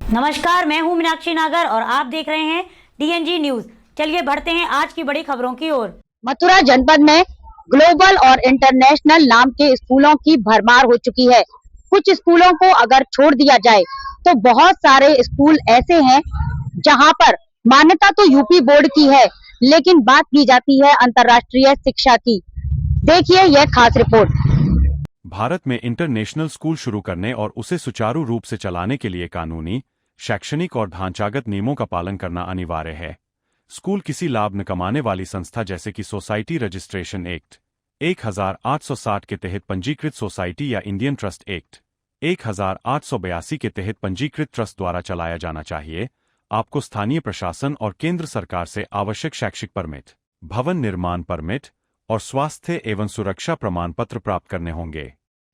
नमस्कार, मैं हूं मीनाक्षी नागर और आप देख रहे हैं डीएनजी न्यूज। चलिए बढ़ते हैं आज की बड़ी खबरों की ओर। मथुरा जनपद में ग्लोबल और इंटरनेशनल नाम के स्कूलों की भरमार हो चुकी है। कुछ स्कूलों को अगर छोड़ दिया जाए तो बहुत सारे स्कूल ऐसे हैं जहां पर मान्यता तो यूपी बोर्ड की है, लेकिन बात की जाती है अंतर्राष्ट्रीय शिक्षा की। देखिए यह खास रिपोर्ट। भारत में इंटरनेशनल स्कूल शुरू करने और उसे सुचारू रूप से चलाने के लिए कानूनी, शैक्षणिक और ढांचागत नियमों का पालन करना अनिवार्य है। स्कूल किसी लाभ न कमाने वाली संस्था जैसे कि सोसाइटी रजिस्ट्रेशन एक्ट 1860 के तहत पंजीकृत सोसाइटी या इंडियन ट्रस्ट एक्ट 1882 के तहत पंजीकृत ट्रस्ट द्वारा चलाया जाना चाहिए। आपको स्थानीय प्रशासन और केंद्र सरकार से आवश्यक शैक्षिक परमिट, भवन निर्माण परमिट और स्वास्थ्य एवं सुरक्षा प्रमाण पत्र प्राप्त करने होंगे।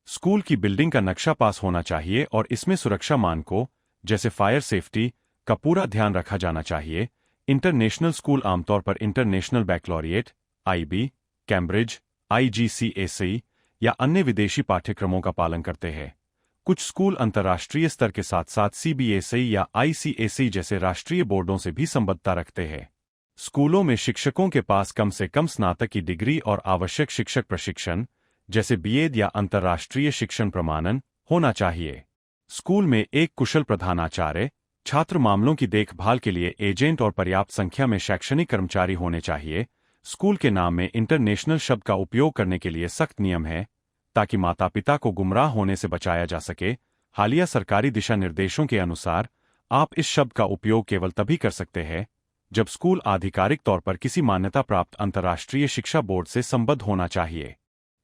स्कूल की बिल्डिंग का नक्शा पास होना चाहिए और इसमें सुरक्षा मानकों जैसे फायर सेफ्टी का पूरा ध्यान रखा जाना चाहिए। इंटरनेशनल स्कूल आमतौर पर इंटरनेशनल बैकलॉरिएट, IB, कैम्ब्रिज, IGCSE या अन्य विदेशी पाठ्यक्रमों का पालन करते हैं। कुछ स्कूल अंतर्राष्ट्रीय स्तर के साथ साथ CBSE या ICSE जैसे राष्ट्रीय बोर्डों से भी संबद्धता रखते हैं। स्कूलों में शिक्षकों के पास कम से कम स्नातक की डिग्री और आवश्यक शिक्षक प्रशिक्षण जैसे BEd या अंतर्राष्ट्रीय शिक्षण प्रमाणन होना चाहिए। स्कूल में एक कुशल प्रधानाचार्य, छात्र मामलों की देखभाल के लिए एजेंट और पर्याप्त संख्या में शैक्षणिक कर्मचारी होने चाहिए। स्कूल के नाम में इंटरनेशनल शब्द का उपयोग करने के लिए सख्त नियम है ताकि माता पिता को गुमराह होने से बचाया जा सके। हालिया सरकारी दिशा निर्देशों के अनुसार आप इस शब्द का उपयोग केवल तभी कर सकते हैं जब स्कूल आधिकारिक तौर पर किसी मान्यता प्राप्त अंतर्राष्ट्रीय शिक्षा बोर्ड से संबद्ध होना चाहिए,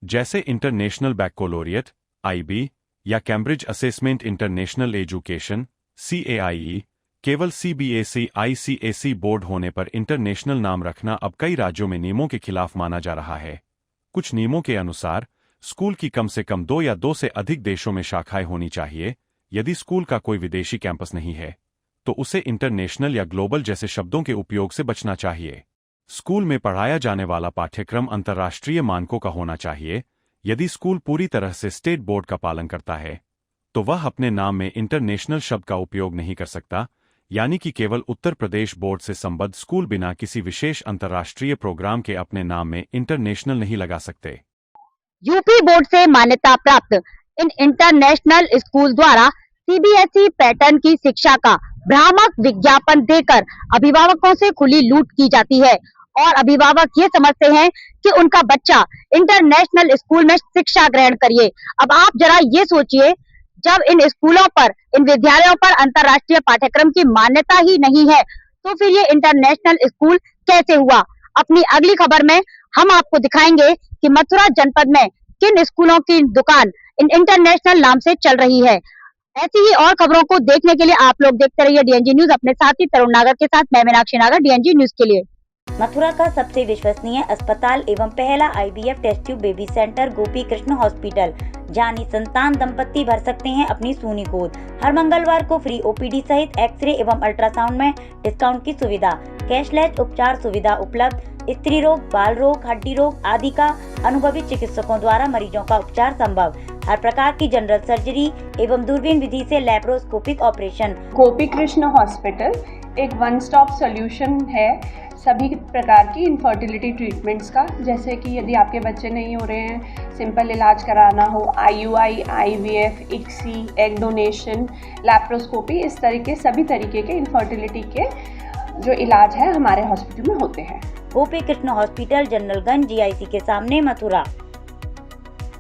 जैसे इंटरनेशनल बैकलोरिएट, IB या Cambridge assessment international education CAIE। केवल CBSE ICSE बोर्ड होने पर इंटरनेशनल नाम रखना अब कई राज्यों में नियमों के खिलाफ माना जा रहा है। कुछ नियमों के अनुसार स्कूल की कम से कम 2 या 2 से अधिक देशों में शाखाएं होनी चाहिए। यदि स्कूल का कोई विदेशी कैंपस नहीं है तो उसे इंटरनेशनल या ग्लोबल जैसे शब्दों के उपयोग से बचना चाहिए। स्कूल में पढ़ाया जाने वाला पाठ्यक्रम अंतर्राष्ट्रीय मानकों का होना चाहिए। यदि स्कूल पूरी तरह से स्टेट बोर्ड का पालन करता है तो वह अपने नाम में इंटरनेशनल शब्द का उपयोग नहीं कर सकता, यानी कि केवल उत्तर प्रदेश बोर्ड से संबद्ध स्कूल बिना किसी विशेष अंतर्राष्ट्रीय प्रोग्राम के अपने नाम में इंटरनेशनल नहीं लगा सकते। यूपी बोर्ड से मान्यता प्राप्त इन इंटरनेशनल स्कूल द्वारा CBSE पैटर्न की शिक्षा का भ्रामक विज्ञापन देकर अभिभावकों से खुली लूट की जाती है और अभिभावक ये समझते हैं कि उनका बच्चा इंटरनेशनल स्कूल में शिक्षा ग्रहण करिए। अब आप जरा ये सोचिए, जब इन स्कूलों पर, इन विद्यालयों पर अंतर्राष्ट्रीय पाठ्यक्रम की मान्यता ही नहीं है तो फिर ये इंटरनेशनल स्कूल कैसे हुआ। अपनी अगली खबर में हम आपको दिखाएंगे कि मथुरा जनपद में किन स्कूलों की दुकान इन इंटरनेशनल नाम से चल रही है। ऐसी ही और खबरों को देखने के लिए आप लोग देखते रहिए डीएनजी न्यूज। अपने साथी तरुण नागर के साथ मैं मीनाक्षी नागर, डीएनजी न्यूज के लिए। मथुरा का सबसे विश्वसनीय अस्पताल एवं पहला IVF test tube baby centre Gopi Krishna hospital, जहां निसंतान दंपत्ति भर सकते हैं अपनी सूनी गोद। हर मंगलवार को फ्री OPD सहित एक्सरे एवं अल्ट्रासाउंड में डिस्काउंट की सुविधा, कैशलेस उपचार सुविधा उपलब्ध। स्त्री रोग, बाल रोग, हड्डी रोग आदि का अनुभवी चिकित्सकों द्वारा मरीजों का उपचार संभव। हर प्रकार की जनरल सर्जरी एवं दूरबीन विधि से लैप्रोस्कोपिक ऑपरेशन। गोपी कृष्ण हॉस्पिटल एक वन स्टॉप सॉल्यूशन है सभी प्रकार की इनफर्टिलिटी ट्रीटमेंट्स का। जैसे कि यदि आपके बच्चे नहीं हो रहे हैं, सिंपल इलाज कराना हो, IUI, IVF, ICSI, egg donation, laparoscopy, इस तरीके सभी तरीके के इनफर्टिलिटी के जो इलाज है हमारे हॉस्पिटल में होते हैं। गोपी कृष्ण हॉस्पिटल, जनरलगंज, GIC के सामने, मथुरा।